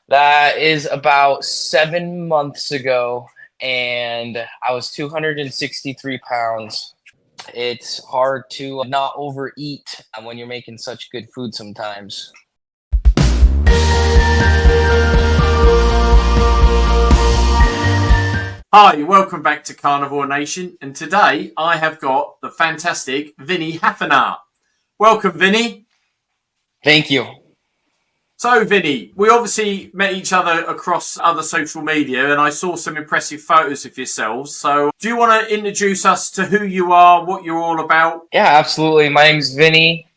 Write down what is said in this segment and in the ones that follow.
That is about 7 months ago, and I was 263 pounds. It's hard to not overeat when you're making such good food sometimes. Hi, welcome back to Carnivore Nation, and today I have got the fantastic Vinnie Haffner. Welcome, Vinny. Thank you. So, Vinny, we obviously met each other across other social media, and I saw some impressive photos of yourselves. So, do you want to introduce us to who you are, what you're all about? Yeah, absolutely. My name's Vinny.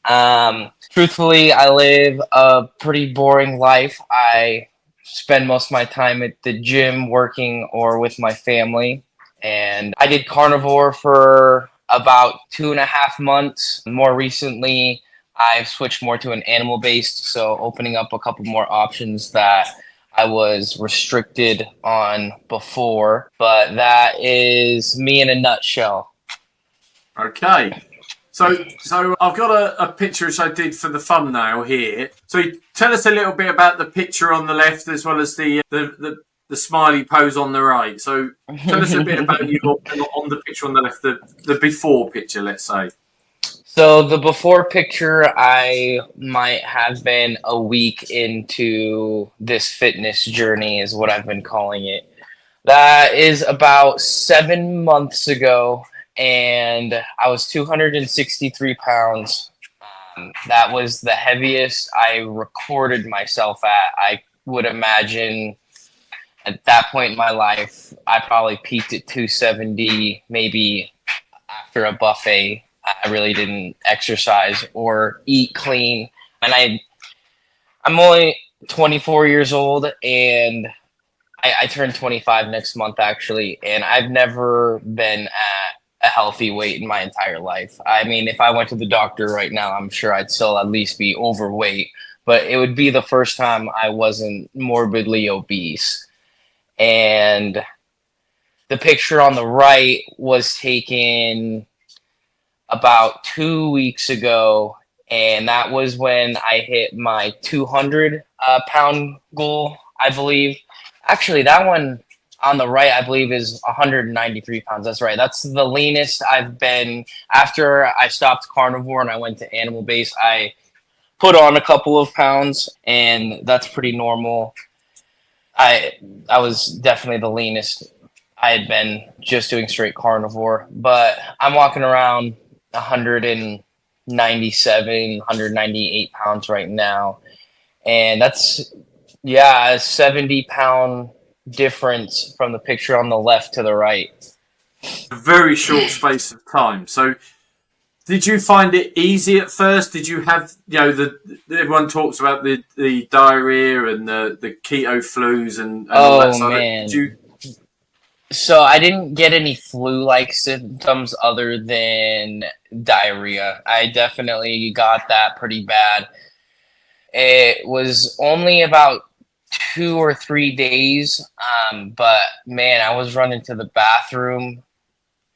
Truthfully, I live a pretty boring life. I spend most of my time at the gym working or with my family. And I did carnivore for about 2.5 months. More recently, I've switched more to an animal based, so opening up a couple more options that I was restricted on before. But that is me in a nutshell. Okay. So I've got a picture which I did for the thumbnail here. So tell us a little bit about the picture on the left as well as the smiley pose on the right. So tell us a bit about you on the picture on the left, the before picture, let's say. So the before picture, I might have been a week into this fitness journey, is what I've been calling it. That is about 7 months ago, and I was 263 pounds. That was the heaviest I recorded myself at. I would imagine at that point in my life, I probably peaked at 270, maybe after a buffet. I really didn't exercise or eat clean. And I'm only 24 years old, and I turn 25 next month actually, and I've never been at a healthy weight in my entire life. I mean, if I went to the doctor right now, I'm sure I'd still at least be overweight, but it would be the first time I wasn't morbidly obese. And the picture on the right was taken about 2 weeks ago, and that was when I hit my 200 pound goal, I believe. Actually, that one on the right, I believe, is 193 pounds. That's right. That's the leanest I've been after I stopped carnivore and I went to animal based. I put on a couple of pounds, and that's pretty normal. I I was definitely the leanest I had been just doing straight carnivore, but I'm walking around 197, 198 pounds right now. And that's, yeah, a 70-pound difference from the picture on the left to the right. A very short space of time. So did you find it easy at first? Did you have, everyone talks about the diarrhea and the keto flus and all that Oh, sort of it. Did you? man. So I didn't get any flu-like symptoms other than diarrhea. I definitely got that pretty bad. It was only about 2 or 3 days, but man, I was running to the bathroom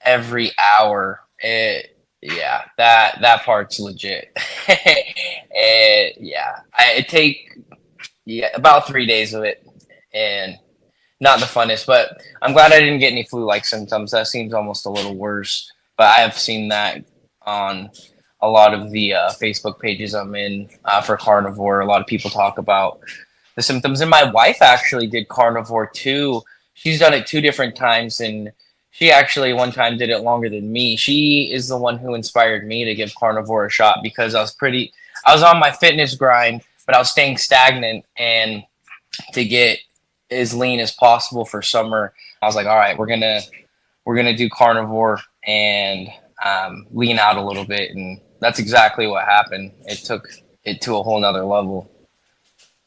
every hour. Yeah, that part's legit. It take about 3 days of it, and not the funnest. But I'm glad I didn't get any flu-like symptoms. That seems almost a little worse. But I have seen that on a lot of the Facebook pages I'm in for carnivore. A lot of people talk about the symptoms, and my wife actually did carnivore too. She's done it 2 different times, and she actually one time did it longer than me. She is the one who inspired me to give carnivore a shot because I was on my fitness grind, but I was staying stagnant, and to get as lean as possible for summer, I was like, all right, we're gonna do carnivore and lean out a little bit, and that's exactly what happened. It took it to a whole nother level.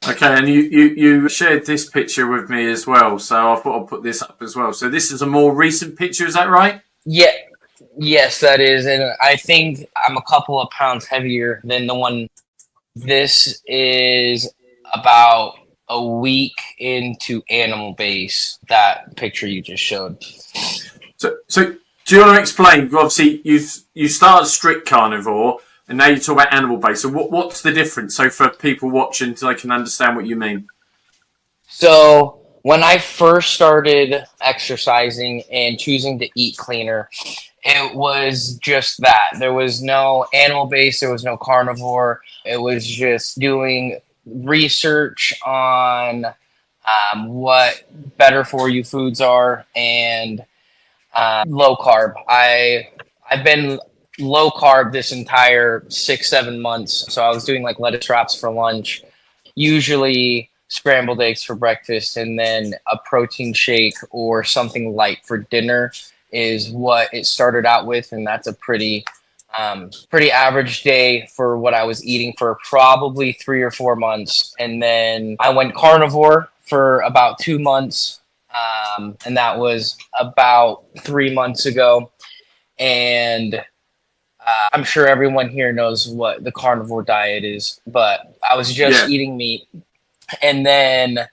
Okay, and you shared this picture with me as well, so I thought I'll put this up as well. So this is a more recent picture, is that right? Yeah, yes, that is, and I think I'm a couple of pounds heavier than the one. This is about a week into animal base. That picture you just showed. So do you want to explain? Obviously, you started strict carnivore, and now you talk about animal based. So what's the difference? So for people watching, so they can understand what you mean. So when I first started exercising and choosing to eat cleaner, it was just that. There was no animal based, there was no carnivore. It was just doing research on what better for you foods are and low carb. I've been low carb this entire 6 7 months. So I was doing like lettuce wraps for lunch, usually scrambled eggs for breakfast, and then a protein shake or something light for dinner is what it started out with, and that's a pretty average day for what I was eating for probably 3 or 4 months, and then I went carnivore for about 2 months, and that was about 3 months ago, and I'm sure everyone here knows what the carnivore diet is, but I was just Yeah. eating meat. And then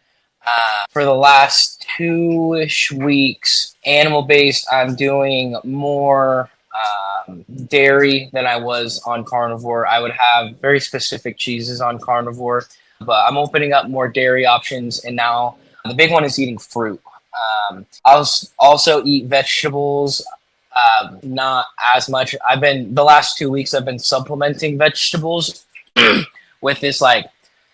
for the last 2-ish weeks, animal based, I'm doing more dairy than I was on carnivore. I would have very specific cheeses on carnivore, but I'm opening up more dairy options. And now the big one is eating fruit. I'll also eat vegetables. Not as much. The last 2 weeks, I've been supplementing vegetables with this, like,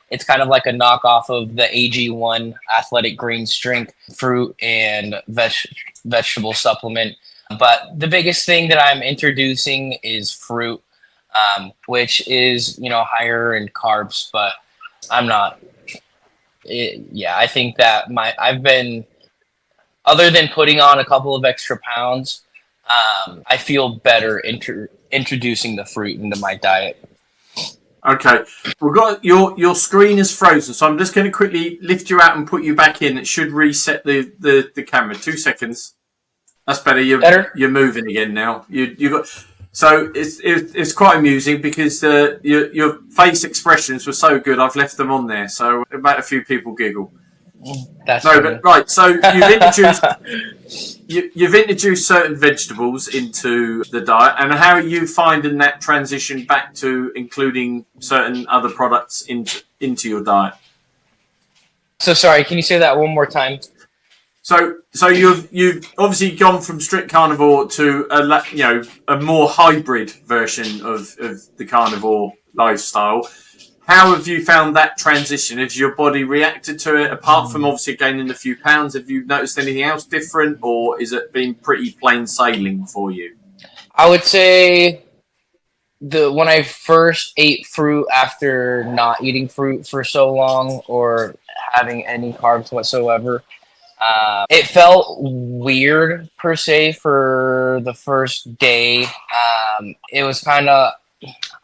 it's kind of like a knockoff of the AG1 Athletic Greens drink, fruit and vegetable supplement. But the biggest thing that I'm introducing is fruit, which is, higher in carbs, but I'm not. Yeah, I think that I've been, other than putting on a couple of extra pounds, I feel better introducing the fruit into my diet. Okay, we've got your screen is frozen, so I'm just going to quickly lift you out and put you back in. It should reset the camera. 2 seconds. That's better. Better? You're moving again now. You got so it's quite amusing because your face expressions were so good. I've left them on there, so it made a few people giggle. That's No, funny. but right. So you've introduced certain vegetables into the diet, and how are you finding that transition back to including certain other products into your diet? So sorry, can you say that one more time? So you've obviously gone from strict carnivore to a more hybrid version of the carnivore lifestyle. How have you found that transition? Has your body reacted to it? Apart from obviously gaining a few pounds, have you noticed anything else different, or is it been pretty plain sailing for you? I would say when I first ate fruit after not eating fruit for so long or having any carbs whatsoever, it felt weird per se for the first day. It was kind of,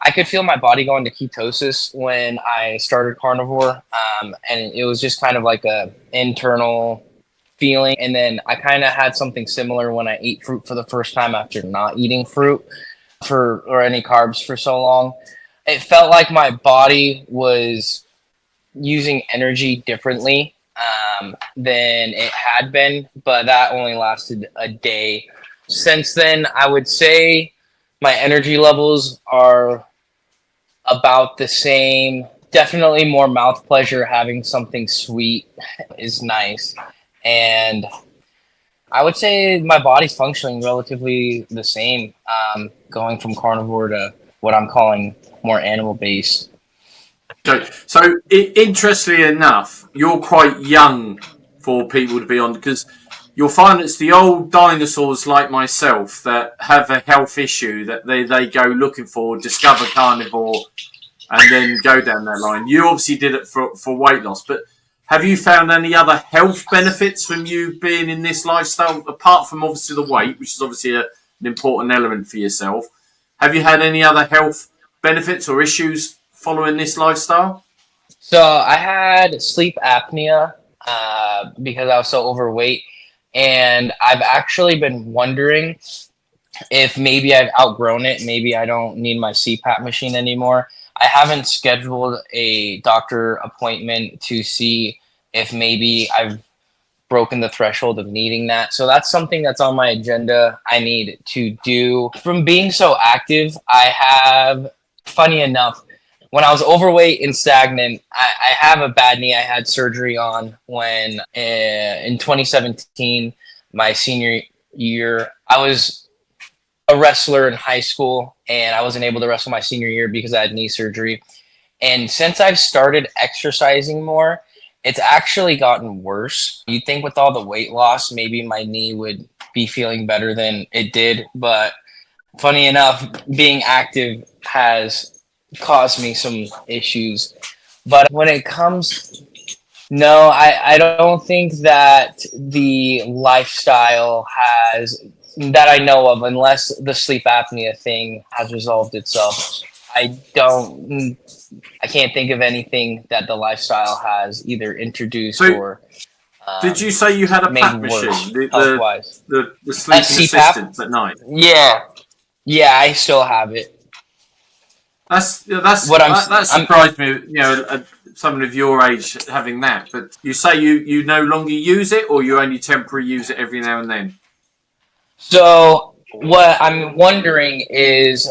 I could feel my body going to ketosis when I started carnivore, and it was just kind of like a internal feeling. And then I kind of had something similar when I ate fruit for the first time after not eating fruit or any carbs for so long. It felt like my body was using energy differently than it had been, but that only lasted a day. Since then, I would say my energy levels are about the same. Definitely more mouth pleasure. Having something sweet is nice. And I would say my body's functioning relatively the same, going from carnivore to what I'm calling more animal based. Okay, so interestingly enough, you're quite young for people to be on because you'll find it's the old dinosaurs like myself that have a health issue that they go looking for, discover carnivore, and then go down that line. You obviously did it for weight loss, but have you found any other health benefits from you being in this lifestyle, apart from obviously the weight, which is obviously an important element for yourself? Have you had any other health benefits or issues following this lifestyle? So I had sleep apnea because I was so overweight. And I've actually been wondering if maybe I've outgrown it. Maybe I don't need my CPAP machine anymore. I haven't scheduled a doctor appointment to see if maybe I've broken the threshold of needing that. So that's something that's on my agenda. I need to do. From being so active, I have, funny enough, when I was overweight and stagnant, I have a bad knee I had surgery on when in 2017, my senior year. I was a wrestler in high school, and I wasn't able to wrestle my senior year because I had knee surgery. And since I've started exercising more, it's actually gotten worse. You'd think with all the weight loss, maybe my knee would be feeling better than it did. But funny enough, being active has caused me some issues. But when it comes, no, I don't think that the lifestyle has, that I know of, unless the sleep apnea thing has resolved itself. I don't, I can't think of anything that the lifestyle has either introduced So, or did you say you had a made PAP worse machine, the health the, wise. the A sleeping CPAP? assistant at night? Yeah, yeah, I still have it. What That I'm surprised me. Someone of your age having that. But you say you no longer use it, or you only temporarily use it every now and then. So what I'm wondering is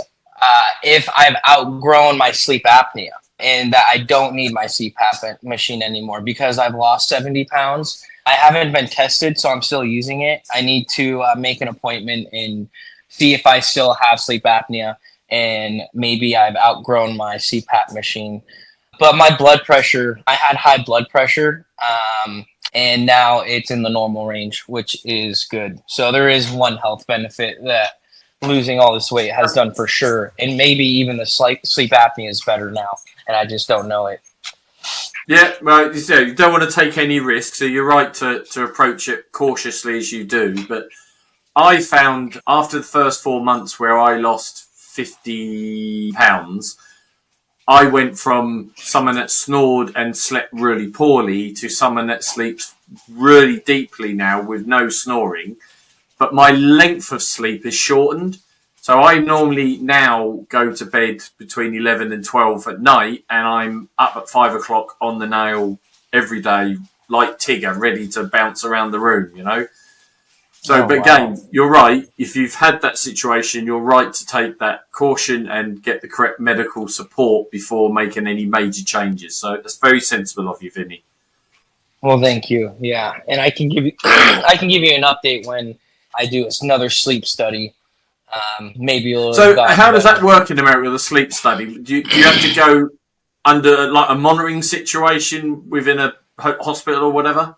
if I've outgrown my sleep apnea and that I don't need my CPAP machine anymore because I've lost 70 pounds. I haven't been tested, so I'm still using it. I need to make an appointment and see if I still have sleep apnea, and maybe I've outgrown my CPAP machine. But my blood pressure, I had high blood pressure, and now it's in the normal range, which is good. So there is one health benefit that losing all this weight has done for sure. And maybe even the sleep apnea is better now, and I just don't know it. Yeah, well, you don't want to take any risks, so you're right to approach it cautiously as you do. But I found after the first 4 months where I lost 50 pounds, I went from someone that snored and slept really poorly to someone that sleeps really deeply now with no snoring. But my length of sleep is shortened. So I normally now go to bed between 11 and 12 at night, and I'm up at 5 o'clock on the nail every day, like Tigger, ready to bounce around the room. So, Oh, but wow. again, you're right. If you've had that situation, you're right to take that caution and get the correct medical support before making any major changes. So that's very sensible of you, Vinny. Well, thank you. Yeah, and I can give you I can give you an update when I do another sleep study. Maybe it'll have So gotten how does that better. work in America, the sleep study? Do you have to go under like a monitoring situation within a hospital or whatever?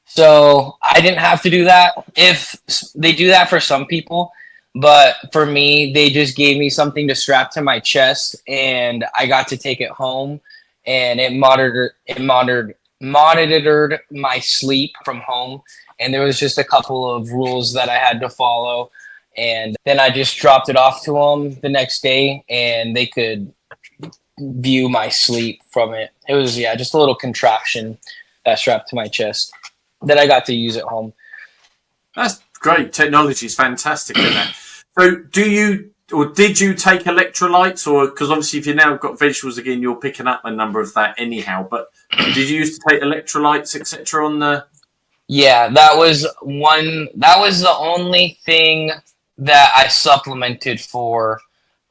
So I didn't have to do that. If they do that for some people, but for me, they just gave me something to strap to my chest, and I got to take it home, and it monitored my sleep from home, and there was just a couple of rules that I had to follow, and then I just dropped it off to them the next day, and they could view my sleep from it. It was, yeah, just a little contraption that strapped to my chest that I got to use at home. That's great. Technology is fantastic in that. So do you or did you take electrolytes, or because obviously if you now got vegetables again, you're picking up a number of that anyhow. But did you used to take electrolytes, etc. on the? Yeah, that was one. That was the only thing that I supplemented for,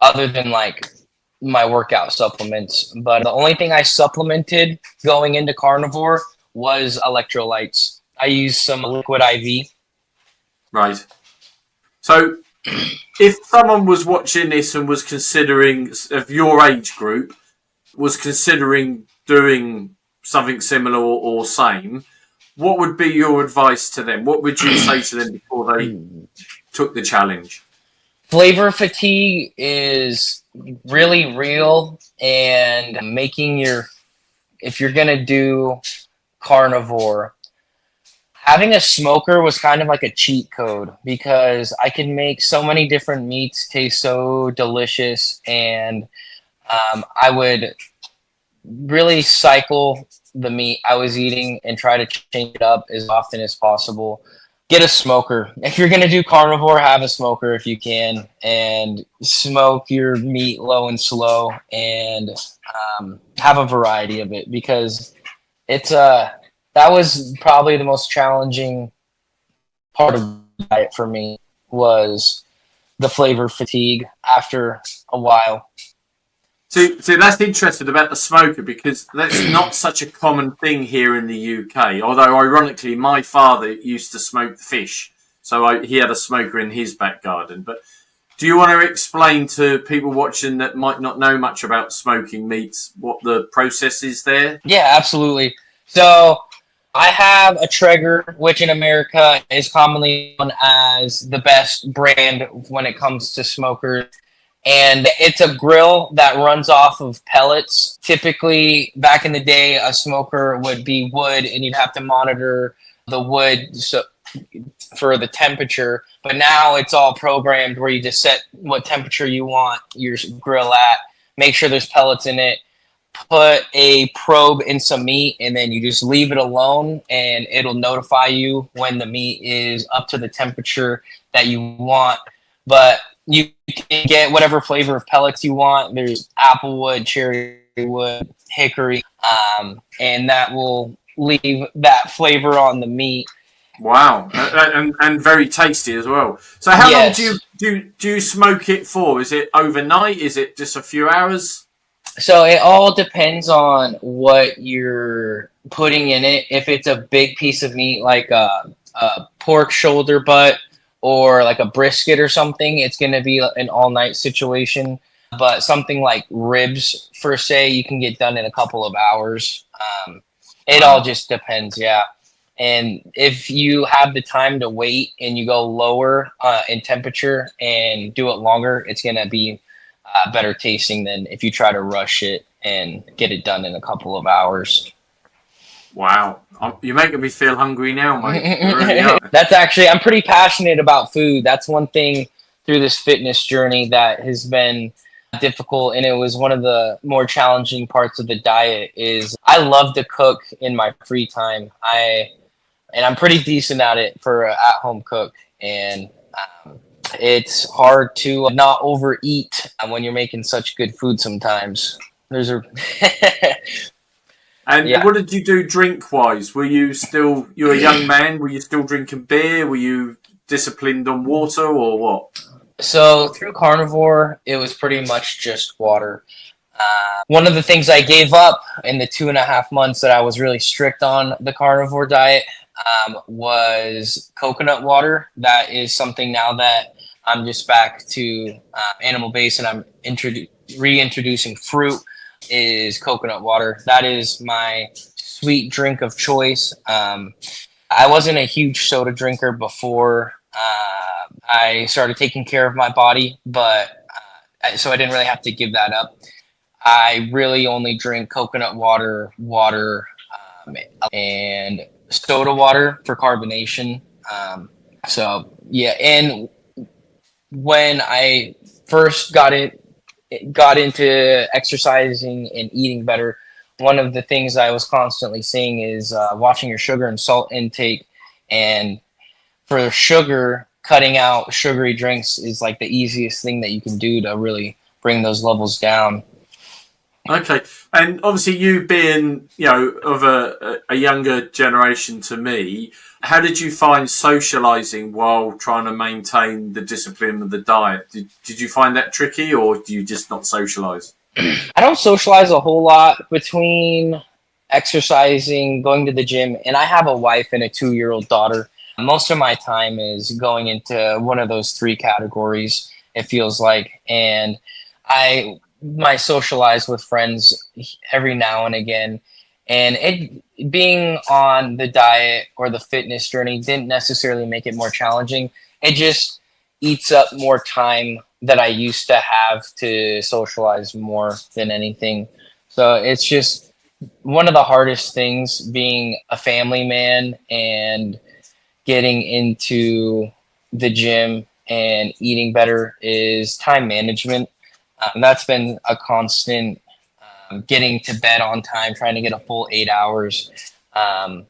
other than like my workout supplements. But the only thing I supplemented going into carnivore was electrolytes. I used some liquid IV. Right. So if someone was watching this and was considering of your age group was considering doing something similar or same, what would be your advice to them? What would you say to them before they took the challenge? Flavor fatigue is really real, and if you're gonna do carnivore, having a smoker was kind of like a cheat code because I can make so many different meats taste so delicious, and I would really cycle the meat I was eating and try to change it up as often as possible. Get a smoker. If you're going to do carnivore, have a smoker if you can, and smoke your meat low and slow, and have a variety of it, because it's that was probably the most challenging part of the diet for me, was the flavor fatigue after a while. So that's interesting about the smoker, because that's not such a common thing here in the UK. Although, ironically, my father used to smoke fish, so he had a smoker in his back garden. But do you want to explain to people watching that might not know much about smoking meats what the process is there? Yeah, absolutely. So I have a Traeger, which in America is commonly known as the best brand when it comes to smokers. And it's a grill that runs off of pellets. Typically, back in the day, a smoker would be wood, and you'd have to monitor the wood for the temperature. But now it's all programmed where you just set what temperature you want your grill at, make sure there's pellets in it, put a probe in some meat, and then you just leave it alone, and it'll notify you when the meat is up to the temperature that you want. But you can get whatever flavor of pellets you want. There's applewood, cherry wood, hickory, and that will leave that flavor on the meat. Wow, and very tasty as well. So, how long Yes. do you smoke it for? Is it overnight? Is it just a few hours? So it all depends on what you're putting in it. If it's a big piece of meat like a pork shoulder butt or like a brisket or something, it's going to be an all night situation. But something like ribs, per se, you can get done in a couple of hours. It all Wow. just depends, yeah. And if you have the time to wait and you go lower in temperature and do it longer, it's going to be better tasting than if you try to rush it and get it done in a couple of hours. Wow. You're making me feel hungry now, mate. You really are. That's actually, I'm pretty passionate about food. That's one thing through this fitness journey that has been difficult, and it was one of the more challenging parts of the diet. Is I love to cook in my free time. I'm pretty decent at it for an at-home cook, and it's hard to not overeat when you're making such good food sometimes. There's a And yeah. what did you do drink wise? You were a young man, were you still drinking beer? Were you disciplined on water or what? So through carnivore, it was pretty much just water. One of the things I gave up in the 2.5 months that I was really strict on the carnivore diet was coconut water. That is something now that I'm just back to animal based, and I'm reintroducing fruit. Is coconut water. That is my sweet drink of choice. I wasn't a huge soda drinker before I started taking care of my body, but so I didn't really have to give that up. I really only drink coconut water, and soda water for carbonation. So yeah, and when I first got into exercising and eating better, one of the things I was constantly seeing is watching your sugar and salt intake. And for sugar, cutting out sugary drinks is like the easiest thing that you can do to really bring those levels down. Okay, and obviously you being, of a younger generation to me, how did you find socializing while trying to maintain the discipline of the diet? Did you find that tricky, or do you just not socialize? I don't socialize a whole lot between exercising, going to the gym, and I have a wife and a 2 year old daughter. Most of my time is going into one of those three categories, it feels like. And I might socialize with friends every now and again. And it being on the diet or the fitness journey didn't necessarily make it more challenging. It just eats up more time that I used to have to socialize more than anything. So it's just one of the hardest things being a family man and getting into the gym and eating better is time management. That's been a constant. Getting to bed on time, trying to get a full 8 hours.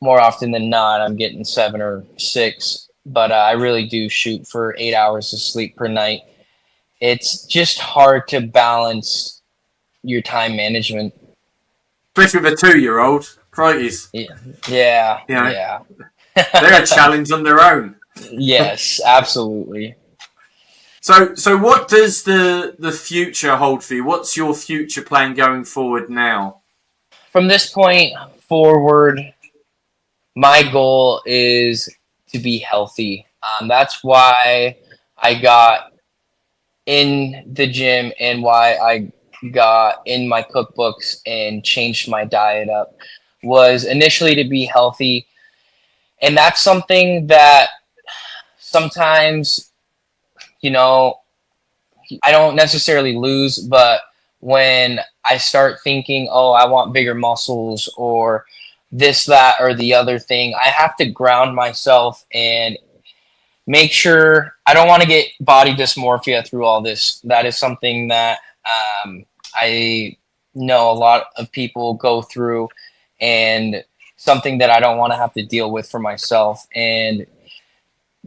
More often than not, I'm getting 7 or 6, but I really do shoot for 8 hours of sleep per night. It's just hard to balance your time management. Especially with a 2-year-old. Crikey's. Yeah, yeah, You know, yeah. they're a challenge on their own. Yes, absolutely. So what does the future hold for you? What's your future plan going forward now? From this point forward, my goal is to be healthy. That's why I got in the gym and why I got in my cookbooks and changed my diet up was initially to be healthy. And that's something that sometimes, you know, I don't necessarily lose, but when I start thinking, oh, I want bigger muscles or this, that, or the other thing, I have to ground myself and make sure I don't want to get body dysmorphia through all this. That is something that I know a lot of people go through and something that I don't want to have to deal with for myself. And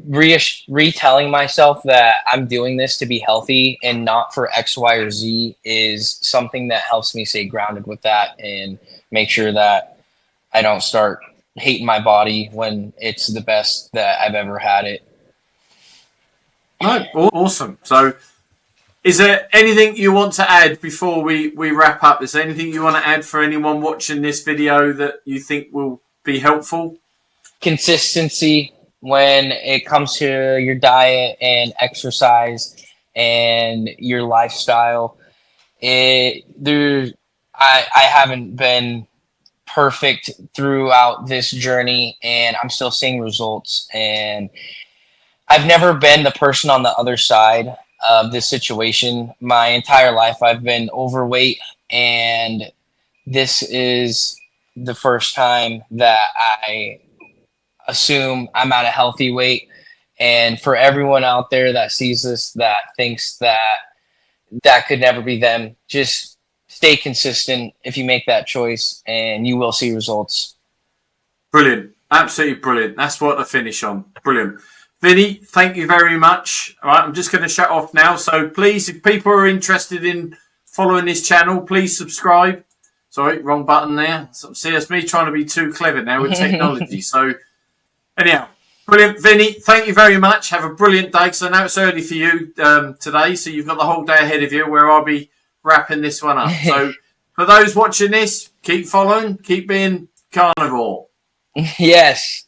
retelling myself that I'm doing this to be healthy and not for X, Y, or Z is something that helps me stay grounded with that and make sure that I don't start hating my body when it's the best that I've ever had it. No, awesome. So, is there anything you want to add before we wrap up? Is there anything you want to add for anyone watching this video that you think will be helpful? Consistency when it comes to your diet and exercise and your lifestyle. I haven't been perfect throughout this journey, and I'm still seeing results. And I've never been the person on the other side of this situation. My entire life, I've been overweight, and this is the first time that I assume I'm at a healthy weight. And for everyone out there that sees this, that thinks that that could never be them, just stay consistent if you make that choice, and you will see results. Brilliant. Absolutely brilliant. That's what to finish on. Brilliant. Vinny, thank you very much. All right, I'm just going to shut off now. So please, if people are interested in following this channel, please subscribe. Sorry, wrong button there. See, it's me trying to be too clever now with technology. So anyhow, brilliant. Vinny, thank you very much. Have a brilliant day, because I know it's early for you today, so you've got the whole day ahead of you where I'll be wrapping this one up. So for those watching this, keep following, keep being carnivore. Yes.